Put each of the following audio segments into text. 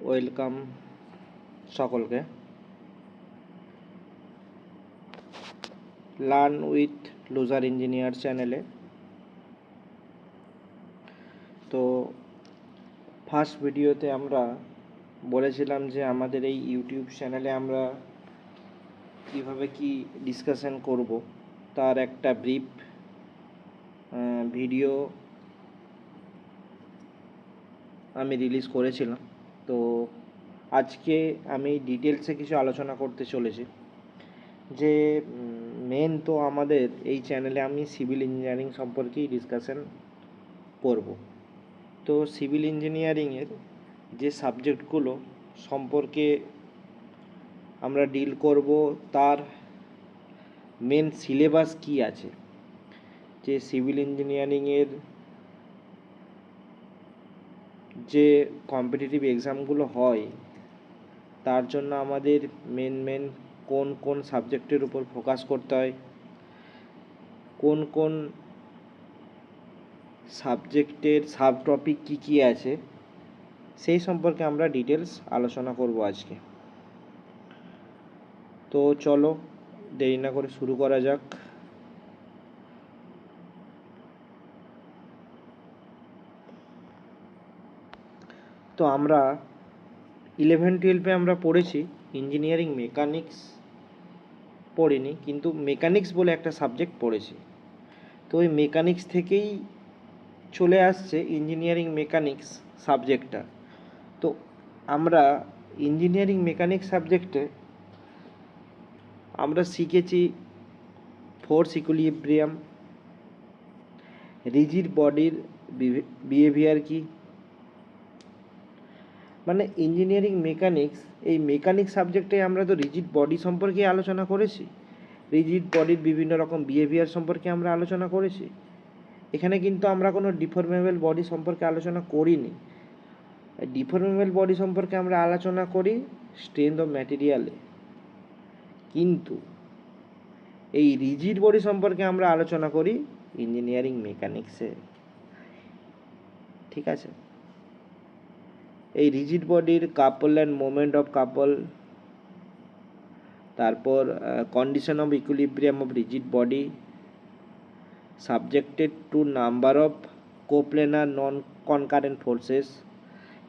Welcome সকলকে learn with loser engineer চ্যানেলে। তো ফার্স্ট ভিডিওতে আমরা বলেছিলাম যে আমাদের এই ইউটিউব চ্যানেলে আমরা কীভাবে কি ডিসকাশন করব তার একটা ব্রিফ ভিডিও আমি রিলিজ করেছিলাম। তো আজকে আমি ডিটেলসে কিছু আলোচনা করতে চলেছি যে মেন তো আমাদের এই চ্যানেলে আমি সিভিল ইঞ্জিনিয়ারিং সম্পর্কেই ডিসকাশন করব। তো সিভিল ইঞ্জিনিয়ারিংয়ের যে সাবজেক্টগুলো সম্পর্কে আমরা ডিল করব তার মেন সিলেবাস কি আছে, যে সিভিল ইঞ্জিনিয়ারিংয়ের যে কম্পিটিটিভ এক্সামগুলো হয় তার জন্য আমাদের মেন কোন কোন সাবজেক্টের উপর ফোকাস করতে হয়, কোন কোন সাবজেক্টের সাব টপিক কী কী আছে, সেই সম্পর্কে আমরা ডিটেলস আলোচনা করব আজকে। তো চলো দেরি না করে শুরু করা যাক। তো আমরা 11-12 আমরা পড়েছি ইঞ্জিনিয়ারিং মেকানিক্স পড়িনি, কিন্তু মেকানিক্স বলে একটা সাবজেক্ট পড়েছি। তো ওই মেকানিক্স থেকেই চলে আসছে ইঞ্জিনিয়ারিং মেকানিক্স সাবজেক্টটা। তো আমরা ইঞ্জিনিয়ারিং মেকানিক্স সাবজেক্টে আমরা শিখেছি ফোর্স ইকুইলিব্রিয়াম, রিজিড বডির বিহেভিয়ার কি, মানে ইঞ্জিনিয়ারিং মেকানিক্স এই মেকানিক্স সাবজেক্টে আমরা তো রিজিড বডি সম্পর্কে আলোচনা করেছি, রিজিড বডির বিভিন্ন রকম বিহেভিয়ার সম্পর্কে আমরা আলোচনা করেছি। এখানে কিন্তু আমরা কোনো ডিফর্মেবল বডি সম্পর্কে আলোচনা করিনি। ডিফর্মেবল বডি সম্পর্কে আমরা আলোচনা করি স্ট্রেংথ অফ ম্যাটেরিয়ালে, কিন্তু এই রিজিড বডি সম্পর্কে আমরা আলোচনা করি ইঞ্জিনিয়ারিং মেকানিক্সে। ঠিক আছে, এই রিজিড বডির couple and moment of couple, তারপর condition of equilibrium of rigid body, subjected to number of coplanar non concurrent forces,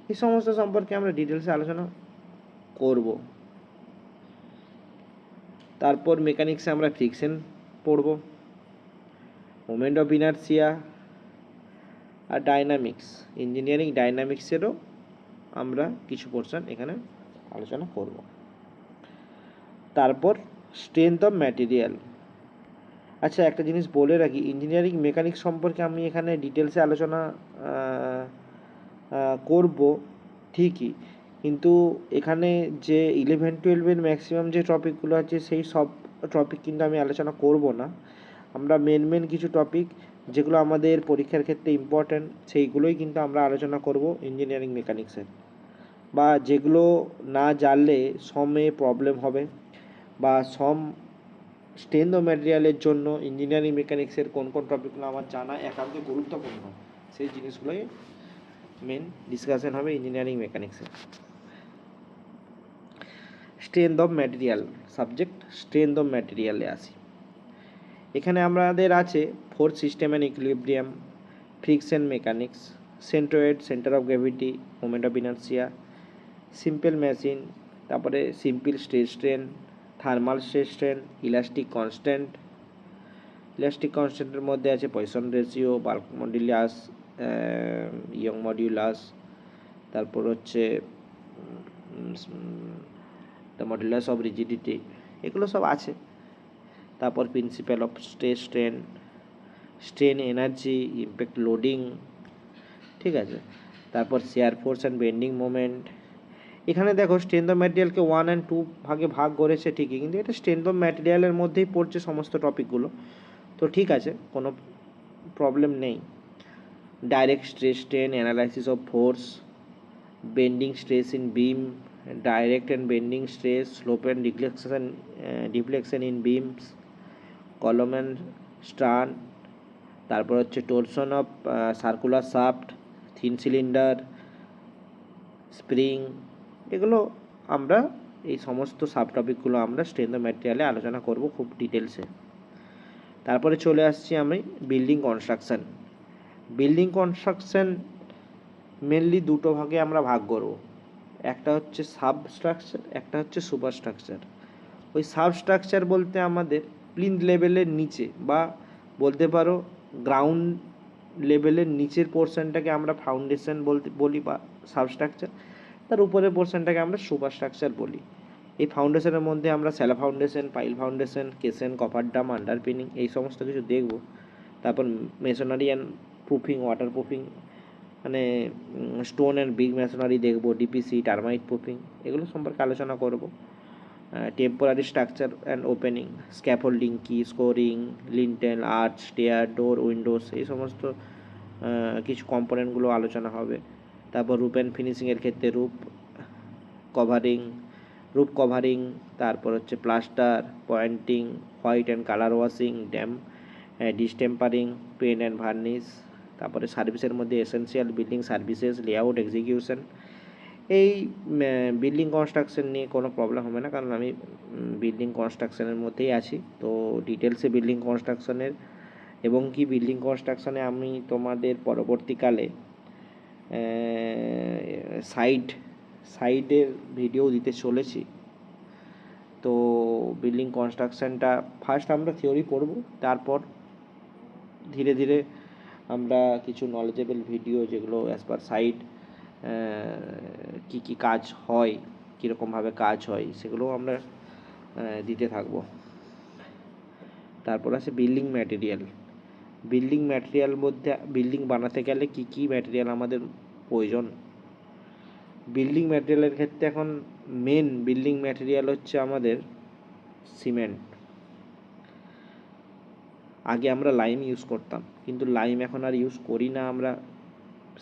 এই সমস্ত সম্পর্কে আমরা ডিটেলসে আলোচনা করব। তারপর মেকানিক্সে আমরা ফ্রিকশন পড়ব, মোমেন্ট অফ ইনার্সিয়া আর ডাইনামিক্স, ইঞ্জিনিয়ারিং ডাইনামিক্সেরও আমরা কিছু পোর্শন এখানে আলোচনা করব। তারপর স্ট্রেংথ অফ ম্যাটেরিয়াল। আচ্ছা, একটা জিনিস বলে রাখি, ইঞ্জিনিয়ারিং মেকানিক্স সম্পর্কে আমি এখানে ডিটেলসে আলোচনা করব ঠিকই, কিন্তু এখানে যে 11-12 ম্যাক্সিমাম যে টপিকগুলো আছে সেই সব টপিক কিন্তু আমি আলোচনা করব না। আমরা মেন কিছু টপিক যেগুলো আমাদের পরীক্ষার ক্ষেত্রে ইম্পর্ট্যান্ট সেইগুলোই কিন্তু আমরা আলোচনা করব ইঞ্জিনিয়ারিং মেকানিক্সের, বা যেগুলো না জানলে সমে প্রবলেম হবে, বা স্ট্রেংথ অফ ম্যাটেরিয়ালের জন্য ইঞ্জিনিয়ারিং মেকানিক্সের কোন কোন টপিকগুলো আমার জানা একান্ত গুরুত্বপূর্ণ, সেই জিনিসগুলোই মেন ডিসকাশন হবে ইঞ্জিনিয়ারিং মেকানিক্সে। Strength of material subject, strength of ম্যাটেরিয়ালে আসি। এখানে আমাদের আছে force system and equilibrium, friction mechanics, centroid, centre of gravity, moment of inertia, simple machine, তারপরে simple stress strain, thermal stress strain, elastic constant. Elastic কনস্ট্যান্টের মধ্যে আছে Poisson ratio, bulk modulus, Young modulus, তারপর হচ্ছে দ্য মডুলাস অফ রিজিডিটি, এগুলো সব আছে। তারপর principal of stress strain, strain energy, impact loading, ঠিক আছে। তারপর share force and bending moment. এখানে দেখো স্ট্রেংথ অফ ম্যাটেরিয়ালকে 1 and 2 ভাগে ভাগ করেছে ঠিকই, কিন্তু এটা স্ট্রেংথ অফ ম্যাটেরিয়ালের মধ্যেই পড়ছে সমস্ত টপিকগুলো, তো ঠিক আছে, কোনো প্রবলেম নেই। Direct stress strain, analysis of force, bending stress in beam, direct and bending stress, slope and deflection in beams, column and strut, তারপর হচ্ছে torsion of circular shaft, thin cylinder, spring, এগুলো আমরা এই সমস্ত সাব টপিকগুলো আমরা strength of ম্যাটেরিয়ালে আলোচনা করব খুব ডিটেলসে। তারপরে চলে আসছি আমি building construction. Building construction mainly দুটো ভাগে আমরা ভাগ করব, একটা হচ্ছে সাবস্ট্রাকচার, একটা হচ্ছে সুপারস্ট্রাকচার। ওই সাবস্ট্রাকচার বলতে আমাদের প্লিন্থ লেভেলের নিচে বা বলতে পারো গ্রাউন্ড লেভেলের নিচের পোর্শনটাকে আমরা ফাউন্ডেশন বলি বা সাবস্ট্রাকচার, তার উপরের পোর্শনটাকে আমরা সুপারস্ট্রাকচার বলি। এই ফাউন্ডেশনের মধ্যে আমরা shallow foundation, pile foundation, caisson, coffer dam, underpinning এই সমস্ত কিছু দেখব। তারপর masonry and proofing, water proofing মানে স্টোন অ্যান্ড বিগ মেসোনারি দেখব, ডিপিসি, টার্মাইট প্রুফিং এগুলো সম্পর্কে আলোচনা করব। Temporary structure and opening, scaffolding কি, shoring, lintel, arch, stair, door, windows এই সমস্ত কিছু কম্পোনেন্টগুলো আলোচনা হবে। তারপর রুপ অ্যান্ড ফিনিশিংয়ের ক্ষেত্রে রুপ কভারিং, তারপর হচ্ছে plaster, pointing, white and colour washing, distempering, paint and varnish. তারপরে সার্ভিসের মধ্যে essential building services, layout, execution. এই বিল্ডিং কনস্ট্রাকশন নিয়ে কোনো প্রবলেম হবে না, কারণ আমি বিল্ডিং কনস্ট্রাকশনের মধ্যেই আছি। তো ডিটেলসে বিল্ডিং কনস্ট্রাকশনের এবং কি বিল্ডিং কনস্ট্রাকশনে আমি তোমাদের পরবর্তীকালে সাইডের ভিডিও দিতে চলেছি। তো বিল্ডিং কনস্ট্রাকশনটা ফার্স্ট আমরা থিওরি পড়ব, তারপর ধীরে ধীরে আমরা কিছু নলেজেবল ভিডিও যেগুলো অ্যাজ পার সাইট কী কাজ হয়, কীরকমভাবে কাজ হয় সেগুলোও আমরা দিতে থাকব। তারপর আছে বিল্ডিং ম্যাটেরিয়াল। বিল্ডিং ম্যাটেরিয়াল মধ্যে বিল্ডিং বানাতে গেলে কী কী ম্যাটেরিয়াল আমাদের প্রয়োজন। বিল্ডিং ম্যাটেরিয়ালের ক্ষেত্রে এখন মেন বিল্ডিং ম্যাটেরিয়াল হচ্ছে আমাদের সিমেন্ট। আগে আমরা লাইম ইউজ করতাম, কিন্তু লাইম এখন আর ইউজ করি না, আমরা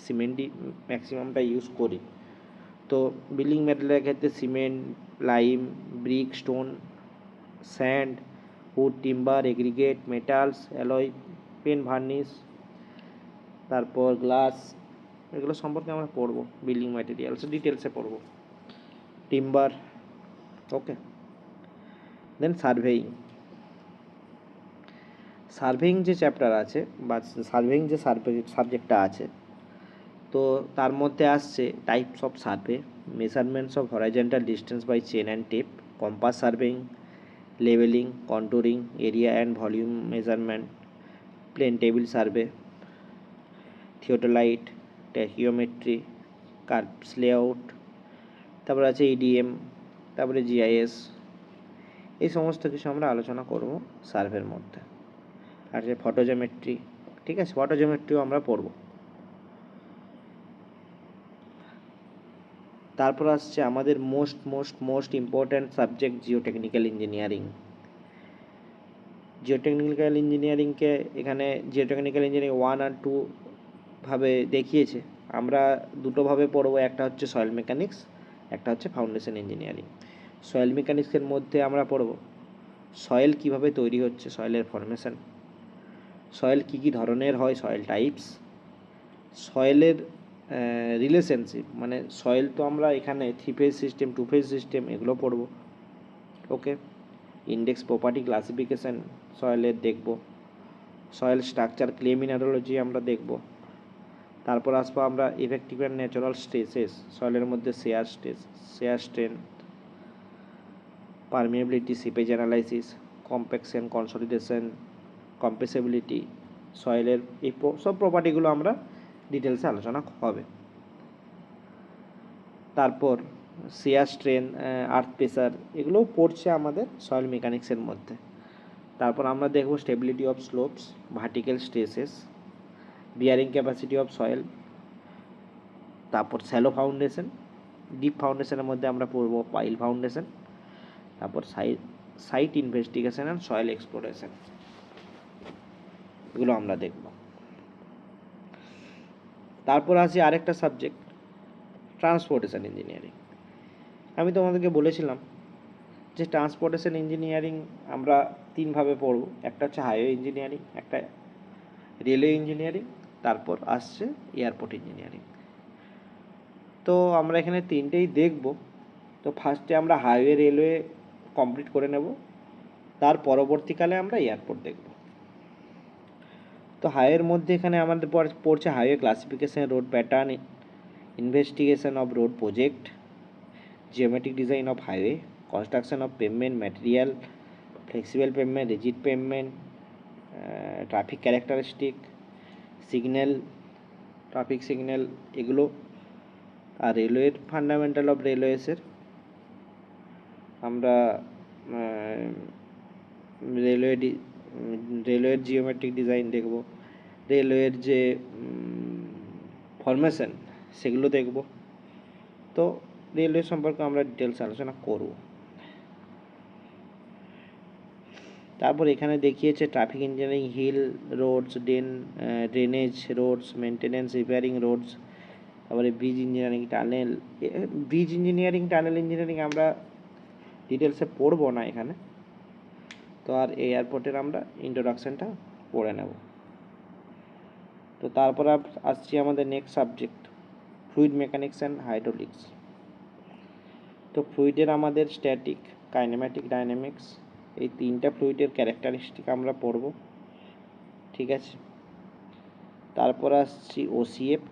সিমেন্টই ম্যাক্সিমামটা ইউজ করি। তো বিল্ডিং ম্যাটেরিয়ালের ক্ষেত্রে cement, lime, brick, stone, sand, wood, timber, aggregate, metals, alloy, pen, varnish, তারপর গ্লাস, এগুলো সম্পর্কে আমরা পড়বো বিল্ডিং ম্যাটেরিয়ালস ডিটেলসে পড়বো। Timber, okay. দেন সার্ভেইং যে চ্যাপ্টার আছে বা সার্ভেইং যে সাবজেক্টটা আছে, তো তার মধ্যে আসছে types of survey, measurements of horizontal distance by chain and tape, compass surveying, levelling, contouring, area and volume measurement, plane table survey, theodolite, tacheometry, curves layout, তারপরে আছে ইডিএম, তারপরে জিআইএস। এই সমস্ত কিছু আমরা আলোচনা করব সার্ভের মধ্যে। আর যে ফটোজোমেট্রি, ঠিক আছে, ফটোজোমেট্রিও আমরা পড়ব। তারপর আসছে আমাদের most important subject geotechnical engineering. Geotechnical ইঞ্জিনিয়ারিংকে এখানে জিওটেকনিক্যাল ইঞ্জিনিয়ারিং 1 আর 2 ভাবে দেখিয়েছে, আমরা দুটোভাবে পড়বো, একটা হচ্ছে সয়েল মেকানিক্স, একটা হচ্ছে ফাউন্ডেশন ইঞ্জিনিয়ারিং। সয়েল মেকানিক্সের মধ্যে আমরা পড়ব সয়েল কিভাবে তৈরি হচ্ছে, সয়েলের ফরমেশন, সয়েল কী কী ধরনের হয়, সয়েল টাইপস, সয়েলের রিলেশনশিপ, মানে সয়েল তো আমরা এখানে 3 ফেজ সিস্টেম, 2 ফেজ সিস্টেম এগুলো পড়ব, ওকে। ইন্ডেক্স, প্রপার্টি, ক্লাসিফিকেশান সয়েলের দেখব, সয়েল স্ট্রাকচার, ক্লে মিনারোলজি আমরা দেখব। তারপর আসবো আমরা ইফেক্টিভ অ্যান্ড ন্যাচারাল স্ট্রেসেস, সয়েলের মধ্যে shear strength, permeability, seepage analysis, compaction, consolidation, compressibility, সয়েলের এই সব প্রপার্টিগুলো আমরা ডিটেলসে আলোচনা হবে। তারপর শেয়ার স্ট্রেন, আর্থ প্রেসার এগুলোও পড়ছে আমাদের সয়েল মেকানিক্সের মধ্যে। তারপর আমরা দেখব stability of slopes, vertical stresses, bearing capacity of soil, তারপর শ্যালো ফাউন্ডেশন, ডিপ ফাউন্ডেশনের মধ্যে আমরা পড়ব পাইল ফাউন্ডেশন, তারপর site investigation and soil exploration, এগুলো আমরা দেখব। তারপর আছে আরেকটা সাবজেক্ট ট্রান্সপোর্টেশন ইঞ্জিনিয়ারিং। আমি তোমাদেরকে বলেছিলাম যে ট্রান্সপোর্টেশন ইঞ্জিনিয়ারিং আমরা 3 ভাবে পড়ব, একটা হচ্ছে হাইওয়ে ইঞ্জিনিয়ারিং, একটা রেলওয়ে ইঞ্জিনিয়ারিং, তারপর আসছে এয়ারপোর্ট ইঞ্জিনিয়ারিং। তো আমরা এখানে 3টেই দেখব, তো ফার্স্টে আমরা হাইওয়ে রেলওয়ে কমপ্লিট করে নেব, তার পরবর্তীকালে আমরা এয়ারপোর্ট দেখব। তো হাইওয়ের মধ্যে এখানে আমাদের পড়ছে highway classification, road pattern, investigation of road project, geometric design of highway, construction of pavement material, flexible pavement, rigid pavement, traffic characteristic, signal, traffic signal এগুলো। আর রেলওয়ের ফান্ডামেন্টাল অফ রেলওয়েসের আমরা রেলওয়ের জিওমেট্রিক ডিজাইন দেখব, রেলওয়ের যে ফরমেশন সেগুলো দেখব। তো রেলওয়ে সম্পর্কে আমরা ডিটেলস আলোচনা করব। তারপর এখানে দেখিয়েছে traffic engineering, hill roads, drainage roads, maintenance, repairing roads, তারপরে bridge engineering, tunnel. Bridge engineering, tunnel engineering আমরা ডিটেলসে পড়বো না এখানে। তো আর এয়ারপোর্টের আমরা ইন্ট্রোডাকশানটা পড়ে নেব। তো তারপর আসছি আমাদের next subject, fluid mechanics and hydraulics. তো ফ্লুইডের আমাদের স্ট্যাটিক, কাইনেম্যাটিক, ডাইনামিক্স, এই তিনটা ফ্লুইডের ক্যারেক্টারিস্টিক আমরা পড়ব, ঠিক আছে। তারপর আসছি ওসিএফ,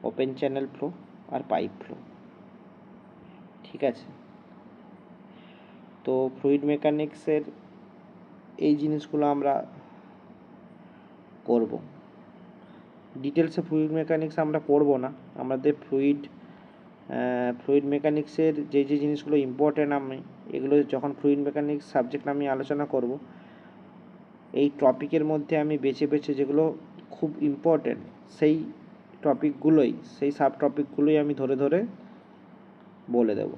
ওপেন চ্যানেল ফ্লো আর পাইপ ফ্লো, ঠিক আছে। তো ফ্লুইড মেকানিক্সের এই জিনিসগুলো আমরা করব। ডিটেলসে ফ্লুইড মেকানিক্স আমরা পড়বো না, আমাদের ফ্লুইড মেকানিক্সের যে যে জিনিসগুলো ইম্পর্টেন্ট আমি এগুলো যখন ফ্লুইড মেকানিক্স সাবজেক্ট আমি আলোচনা করব, এই টপিকের মধ্যে আমি বেছে বেছে যেগুলো খুব ইম্পর্টেন্ট সেই টপিকগুলোই, সেই সাব টপিকগুলোই আমি ধরে ধরে বলে দেব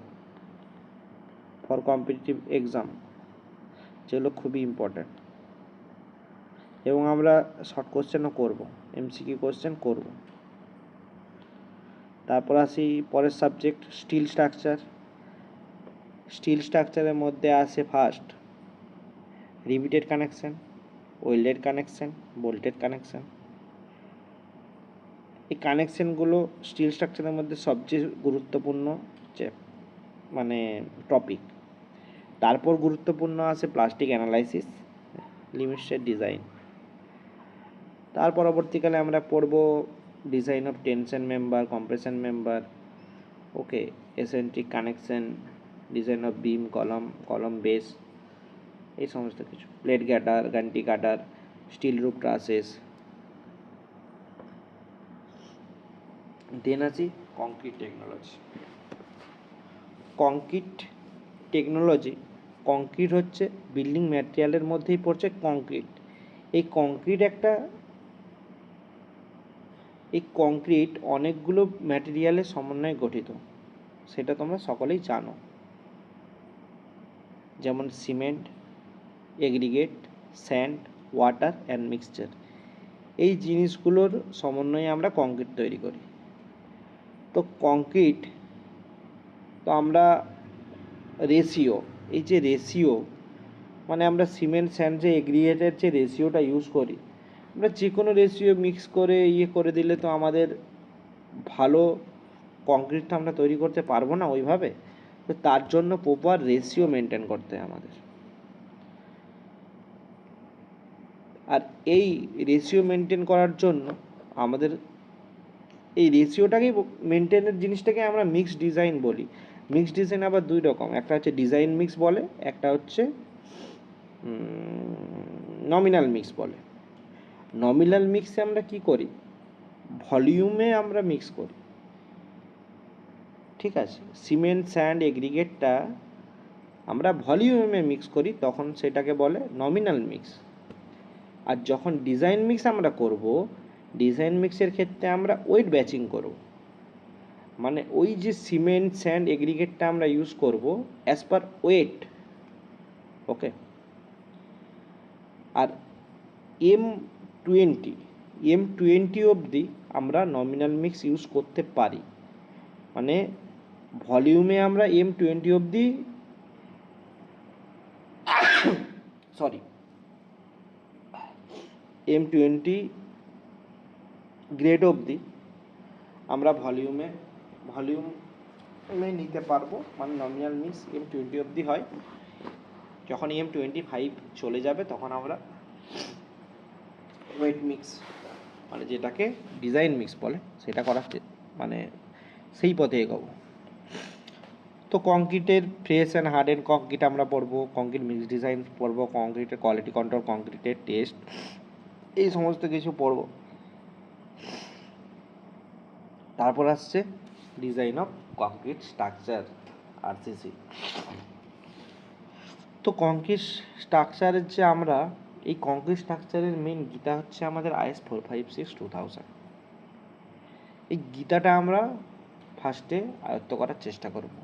ফর কম্পিটিটিভ এক্সাম, যেগুলো খুবই ইম্পর্টেন্ট। এবং আমরা শর্ট কোশ্চেনও করব, এমসিকিউ কোশ্চেন করব। তারপর আসি পরের সাবজেক্ট, স্টিল স্ট্রাকচার। স্টিল স্ট্রাকচারের মধ্যে আসে first riveted connection, welded connection, bolted connection. এই কানেকশানগুলো স্টিল স্ট্রাকচারের মধ্যে সবচেয়ে গুরুত্বপূর্ণ মানে টপিক। তারপর গুরুত্বপূর্ণ আছে প্লাস্টিক অ্যানালাইসিস, লিমিটসের ডিজাইন। তার পরবর্তীকালে আমরা পড়ব design of tension member, compression member, okay, eccentric connection, design of বিম, কলম বেস, এই সমস্ত কিছু, প্লেট গার্ডার, গান্টি গার্ডার, স্টিল রুফ ট্রাসেস। দেন আছি কংক্রিট টেকনোলজি। কংক্রিট হচ্ছে বিল্ডিং ম্যাটেরিয়ালের মধ্যেই পড়ছে কংক্রিট। এই কংক্রিট অনেকগুলো ম্যাটেরিয়ালের সমন্বয়ে গঠিত, সেটা তোমরা সকলেই জানো, যেমন cement, aggregate, sand, water and mixture. এই জিনিসগুলোর সমন্বয়ে আমরা কংক্রিট তৈরি করি। তো কংক্রিট, তো আমরা রেশিও, এই যে রেশিও মানে আমরা সিমেন্ট, স্যান্ড, যে এগ্রিগেটের যে রেশিওটা ইউজ করি, আমরা যে কোনো রেশিও মিক্স করে করে দিলে তো আমাদের ভালো কংক্রিট তো আমরা তৈরি করতে পারবো না ওইভাবে। তো তার জন্য প্রপার রেশিও মেনটেন করতে হয় আমাদের। আর এই রেশিও মেনটেন করার জন্য আমাদের এই রেশিওটাকেই মেনটেনের জিনিসটাকে আমরা মিক্সড ডিজাইন বলি। মিক্সড ডিজাইন আবার দুই রকম, একটা হচ্ছে ডিজাইন মিক্স বলে, একটা হচ্ছে নমিনাল মিক্স বলে। নমিনাল মিক্সে আমরা কি করি, ভলিউমে আমরা মিক্স করি, ঠিক আছে। সিমেন্ট, স্যান্ড, এগ্রিগেটটা আমরা ভলিউমে মিক্স করি, তখন সেটাকে বলে নমিনাল মিক্স। আর যখন ডিজাইন মিক্স আমরা করব, ডিজাইন মিক্সের ক্ষেত্রে আমরা ওয়েট ব্যাচিং করব, মানে ওই যে সিমেন্ট, স্যান্ড, এগ্রিগেটটা আমরা ইউজ করব অ্যাজ পার ওয়েট, ওকে। আর M20 অবধি আমরা নমিনাল মিক্স ইউজ করতে পারি, মানে ভলিউমে আমরা M20 অবধি M20 গ্রেড অবধি আমরা ভলিউম আমি নিতে পারবো, মানে নমিনাল মিক্স M20 অবধি হয়। যখন M25 চলে যাবে তখন আমরা ওয়েট মিক্স, মানে যেটাকে ডিজাইন মিক্স বলে, সেটা করার মানে সেই পথে এগোবো। তো কংক্রিটের ফ্রেশ অ্যান্ড হার্ডেন্ড কংক্রিট আমরা পড়বো, কংক্রিট মিক্স ডিজাইন পড়বো, কংক্রিটের কোয়ালিটি কন্ট্রোল, কংক্রিটের টেস্ট, এই সমস্ত কিছু পড়বো। তারপর আসছে design of concrete structure, RCC। তো কংক্রিট স্ট্রাকচারের যে আমরা এই কংক্রিট স্ট্রাকচারের মেন গীতা হচ্ছে আমাদের IS 456-2000। এই গীতাটা আমরা ফার্স্টে আয়ত্ত করার চেষ্টা করব।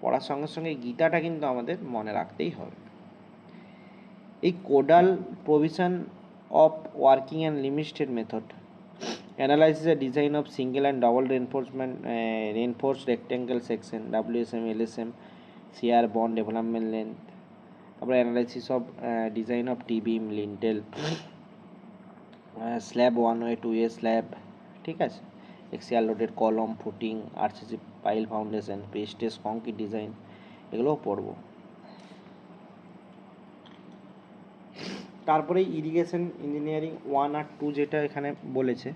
পড়ার সঙ্গে সঙ্গে এই গীতাটা কিন্তু আমাদের মনে রাখতেই হবে। এই codal provision of working and limited method analyzes the design of single and double reinforced rectangle section, WSM, LSM, shear bond development length, তারপরে analysis of design of T beam, lintel, slab 1 way 2 way slab, ঠিক আছে, axial loaded column, footing, RCC pile foundation, prestressed concrete design, এগুলোও পড়বো। তারপরে irrigation engineering 1 আর 2 যেটা এখানে বলেছে,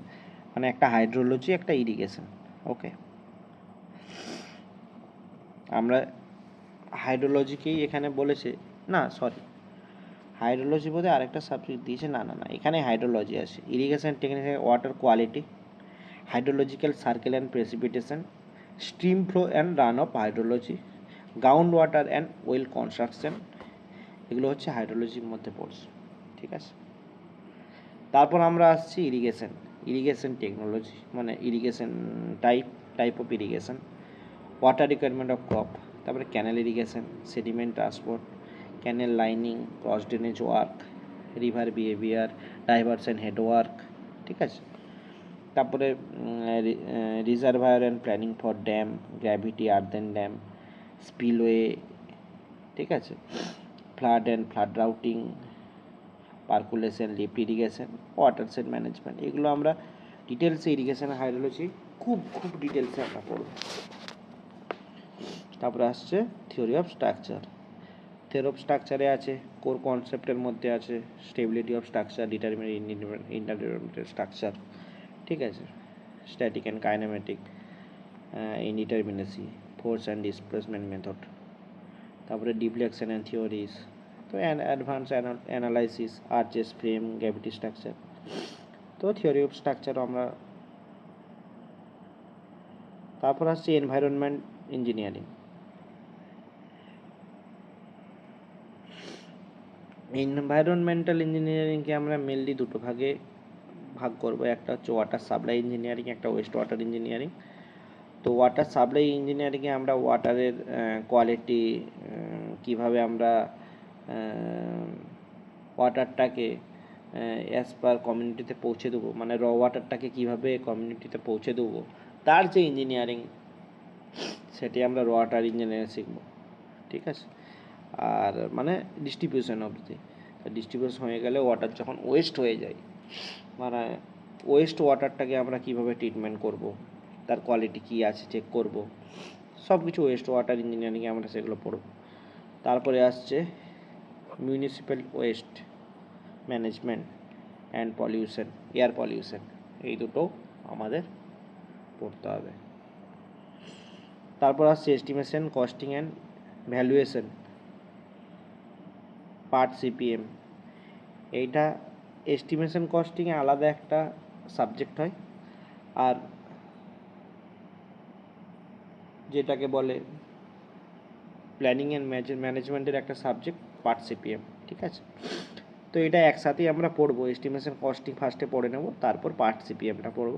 মানে একটা হাইড্রোলজি, একটা ইরিগেশন। ওকে, আমরা হাইড্রোলজিকেই এখানে বলেছে, না সরি, হাইড্রোলজি বোধে আরেকটা সাবজেক্ট দিয়েছে, না না না, এখানে হাইড্রোলজি আছে। Irrigation technical water quality, hydrological circle and precipitation, stream flow and run of hydrology, ground water and well construction, এগুলো হচ্ছে হাইড্রোলজির মধ্যে পড়ছে, ঠিক আছে। তারপর আমরা আসছি ইরিগেশন টেকনোলজি, মানে irrigation type of irrigation, water requirement of crop, তারপরে canal irrigation, sediment transport, canal lining, cross drainage work, river behaviour, diversion head work, ঠিক আছে। তারপরে reservoir and planning for dam, gravity earthen dam, spillway, ঠিক আছে, flood and flood routing, percolation, lift irrigation, watershed management, এগুলো আমরা ডিটেলসে irrigation hydrology খুব ডিটেলসে আমরা পড়ব। তারপরে আসছে থিওরি অফ স্ট্রাকচারে আছে কোর কনসেপ্টের মধ্যে আছে stability of structure, indeterminate structure, ঠিক আছে, static and kinematic, indeterminacy, force and displacement method, তারপরে ডিফ্লেকশন অ্যান্ড থিওরিজ, তো advance analysis, arches, frame, gravity structure. তো থিওরি অফ স্ট্রাকচার আমরা, তারপর আসছে এনভায়রনমেন্ট ইঞ্জিনিয়ারিং। এনভায়রনমেন্টাল ইঞ্জিনিয়ারিংকে আমরা মেনলি দুটো ভাগে ভাগ করব, একটা হচ্ছে ওয়াটার সাপ্লাই ইঞ্জিনিয়ারিং, একটা ওয়েস্ট ওয়াটার ইঞ্জিনিয়ারিং। তো ওয়াটার সাপ্লাই ইঞ্জিনিয়ারিংয়ে আমরা ওয়াটারের কোয়ালিটি, কিভাবে আমরা ওয়াটারটাকে অ্যাজ পার কমিউনিটিতে পৌঁছে দেবো, মানে র ওয়াটারটাকে কীভাবে কমিউনিটিতে পৌঁছে দেবো, তার যে ইঞ্জিনিয়ারিং, সেটি আমরা র ওয়াটার ইঞ্জিনিয়ারিং শিখব, ঠিক আছে। আর মানে ডিস্ট্রিবিউশন অবধি, ডিস্ট্রিবিউশন হয়ে গেলে ওয়াটার যখন ওয়েস্ট হয়ে যায়, মানে ওয়েস্ট ওয়াটারটাকে আমরা কীভাবে ট্রিটমেন্ট করব, তার কোয়ালিটি কী আছে চেক করব, সব কিছু ওয়েস্ট ওয়াটার ইঞ্জিনিয়ারিংয়ে আমরা সেগুলো পড়ব। তারপরে আসছে municipal waste management and pollution, air pollution, এই দুটো আমাদের পড়তে হবে। তারপর আসছে estimation, costing and valuation, part CPM। এইটা এস্টিমেশন কস্টিংয়ে আলাদা একটা সাবজেক্ট হয়, আর যেটাকে বলে প্ল্যানিং অ্যান্ড ম্যানেজমেন্টের একটা সাবজেক্ট পার্ট CPM, ঠিক আছে। তো এটা একসাথেই আমরা পড়বো, এস্টিমেশন কস্টিং ফার্স্টে পড়ে নেব, তারপর পার্ট CPMটা পড়ব।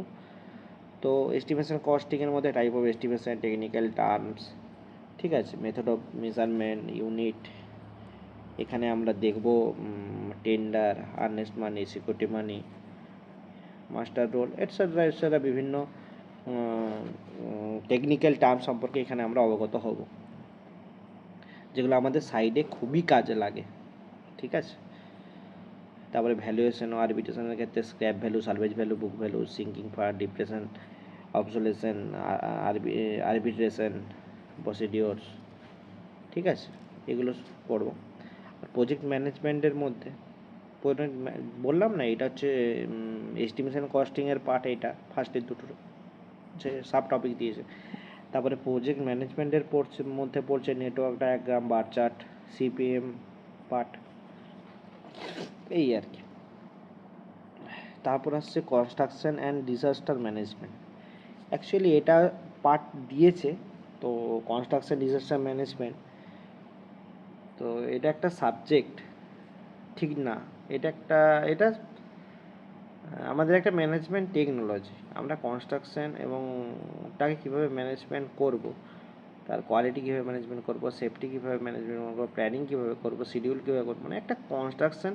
তো এস্টিমেশন কস্টিংয়ের মধ্যে type of estimation, technical terms, ঠিক আছে, মেথড অফ মেজারমেন্ট, ইউনিট, এখানে আমরা দেখব tender, earnest money, security money, master roll, etcetera বিভিন্ন টেকনিক্যাল টার্ম সম্পর্কে এখানে আমরা অবগত হব, যেগুলো আমাদের সাইডে খুবই কাজে লাগে, ঠিক আছে। তারপরে ভ্যালুয়েশন ও আরবিট্রেশনের ক্ষেত্রে scrap value, salvage value, book value, sinking fire, depreciation, obsolescence, arbitration, procedures, ঠিক আছে, এগুলো পড়বো। আর প্রজেক্ট ম্যানেজমেন্টের মধ্যে বললাম না, এটা হচ্ছে এস্টিমেশন কস্টিংয়ের পার্ট, এটা ফার্স্টের দুটোর হচ্ছে সাব টপিক দিয়েছে। তারপরে প্রজেক্ট ম্যানেজমেন্টের মধ্যে পড়ছে network diagram, bar chart, CPM part, এই আর কি। তারপর আসছে construction and disaster management. Actually এটা পার্ট দিয়েছে, তো কনস্ট্রাকশন ডিজাস্টার ম্যানেজমেন্ট, তো এটা একটা সাবজেক্ট ঠিক না, এটা আমাদের একটা ম্যানেজমেন্ট টেকনোলজি। আমরা কনস্ট্রাকশন এবং তাকে কীভাবে ম্যানেজমেন্ট করব, তার কোয়ালিটি কীভাবে ম্যানেজমেন্ট করব, সেফটি কীভাবে ম্যানেজমেন্ট করব, প্ল্যানিং কীভাবে করব, শিডিউল কীভাবে করব, মানে একটা কনস্ট্রাকশন,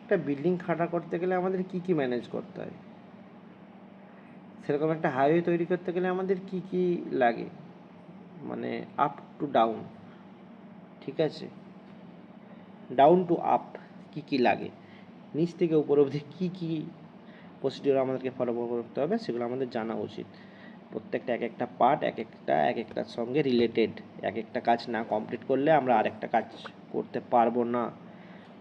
একটা বিল্ডিং খাড়া করতে গেলে আমাদের কী কী ম্যানেজ করতে হয়, সেরকম একটা হাইওয়ে তৈরি করতে গেলে আমাদের কী কী লাগে, মানে আপ টু ডাউন, ঠিক আছে, ডাউন টু আপ কী কী লাগে, নিচ থেকে উপর অবধি কী কী প্রসিডিওর আমাদেরকে ফলো করতে হবে, সেগুলো আমাদের জানা উচিত। প্রত্যেকটা এক একটা পার্ট এক একটার সঙ্গে রিলেটেড, এক একটা কাজ না কমপ্লিট করলে আমরা আরেকটা কাজ করতে পারবো না।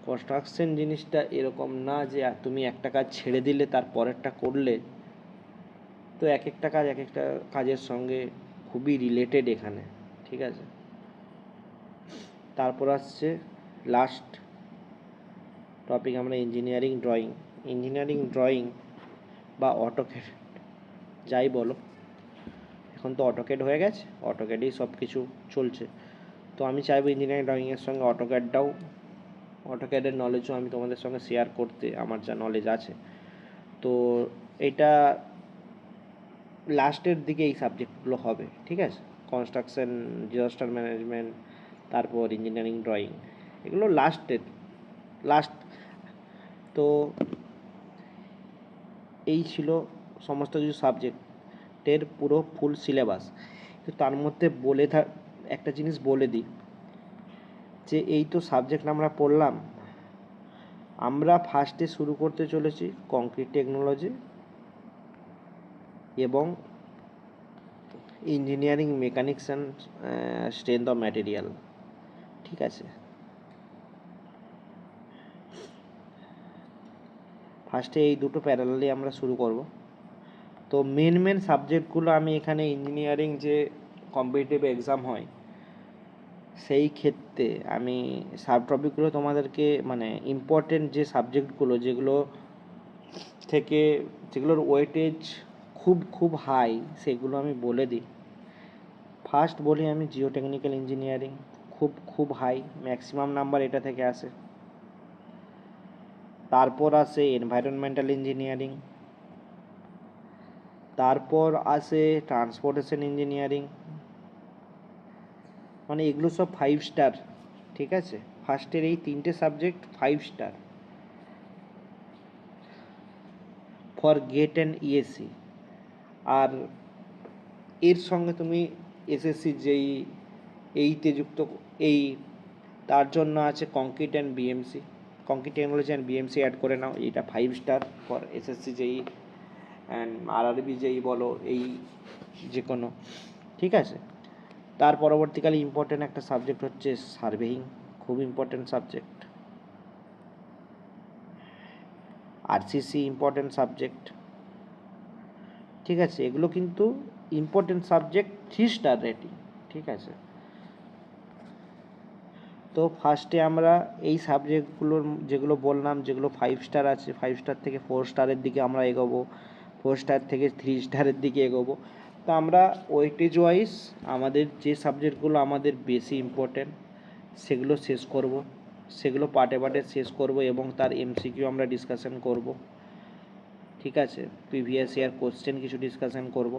কনস্ট্রাকশন জিনিসটা এরকম না যে তুমি একটা কাজ ছেড়ে দিলে তার পরেরটা করলে, তো এক একটা কাজের সঙ্গে খুবই রিলেটেড এখানে, ঠিক আছে। তারপর আসছে লাস্ট টপিক আমরা ইঞ্জিনিয়ারিং ড্রয়িং বা অটোক্যাড যাই বলো, এখন তো অটোক্যাড হয়ে গেছে, অটোক্যাডেই সব কিছু চলছে। তো আমি চাইবো ইঞ্জিনিয়ারিং ড্রয়িংয়ের সঙ্গে অটোক্যাডের নলেজও আমি তোমাদের সঙ্গে শেয়ার করতে, আমার যা নলেজ আছে। তো এটা লাস্টের দিকে এই সাবজেক্টগুলো হবে, ঠিক আছে, কনস্ট্রাকশন, ডিজাস্টার ম্যানেজমেন্ট, তারপর ইঞ্জিনিয়ারিং ড্রয়িং, এগুলো লাস্ট। তো এই ছিল সমস্ত কিছু সাবজেক্টের পুরো ফুল সিলেবাস। তো তার মধ্যে একটা জিনিস বলে দিই, যে এই তো সাবজেক্ট আমরা পড়লাম, আমরা ফার্স্টে শুরু করতে চলেছি কংক্রিট টেকনোলজি এবং engineering mechanics and strength of material, ঠিক আছে। ফার্স্টে এই দুটো প্যারালালি আমরা শুরু করব। তো মেন সাবজেক্টগুলো আমি এখানে ইঞ্জিনিয়ারিং যে কম্পিটিটিভ এক্সাম হয় সেই ক্ষেত্রে আমি সাব টপিকগুলো তোমাদেরকে, মানে ইম্পর্টেন্ট যে সাবজেক্টগুলো যেগুলোর ওয়েটেজ খুব হাই, সেগুলো আমি বলে দিই। ফার্স্ট বলি আমি জিওটেকনিক্যাল ইঞ্জিনিয়ারিং, খুব হাই, ম্যাক্সিমাম নাম্বার এটা থেকে আসে। তারপর আসে এনভায়রনমেন্টাল ইঞ্জিনিয়ারিং, তারপর আসে ট্রান্সপোর্টেশন ইঞ্জিনিয়ারিং, মানে এগুলো সব 5 স্টার, ঠিক আছে। ফার্স্টের এই তিনটে subject 5 star for GATE and ESC. আর এর সঙ্গে তুমি এসএসসি যেই এইতে যুক্ত, এই তার জন্য আছে concrete technology and BMC add করে নাও, এইটা 5 star for SSC JE and RRB JE বলো, এই যে কোনো, ঠিক আছে। তার পরবর্তীকালে ইম্পর্টেন্ট একটা সাবজেক্ট হচ্ছে সার্ভেইং, খুব important subject. RCC important subject, ঠিক আছে। এগুলো কিন্তু ইম্পর্টেন্ট সাবজেক্ট, 3 স্টার রেটিং, ঠিক আছে। তো ফার্স্টে আমরা এই সাবজেক্টগুলোর যেগুলো বললাম, যেগুলো 5 স্টার আছে, 5 স্টার থেকে 4 স্টারের দিকে আমরা এগোবো, 4 স্টার থেকে 3 স্টারের দিকে এগোবো। তো আমরা ওয়েটেজ ওয়াইজ আমাদের যে সাবজেক্টগুলো আমাদের বেশি ইম্পর্টেন্ট সেগুলো শেষ করব, সেগুলো পার্টে শেষ করব এবং তার এমসিকিউ আমরা ডিসকাশন করব, ঠিক আছে। প্রিভিয়াস ইয়ার কোশ্চেন কিছু ডিসকাশন করব।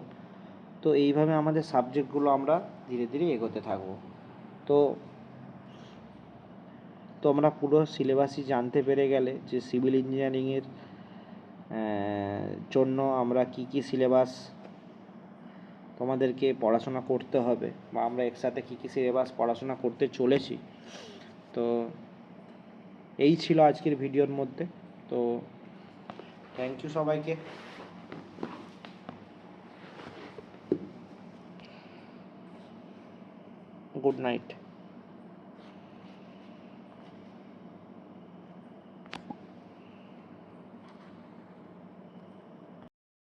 তো এইভাবে আমাদের সাবজেক্টগুলো আমরা ধীরে ধীরে এগোতে থাকব। তো তোমরা পুরো সিলেবাসই জানতে পেরে গেলে যে সিভিল ইঞ্জিনিয়ারিংয়ের জন্য আমরা কি সিলেবাস তোমাদেরকে পড়াশোনা করতে হবে, বা আমরা একসাথে কি সিলেবাস পড়াশোনা করতে চলেছি। তো এই ছিল আজকের ভিডিওর মধ্যে। তো থ্যাংক ইউ সবাইকে। Good night.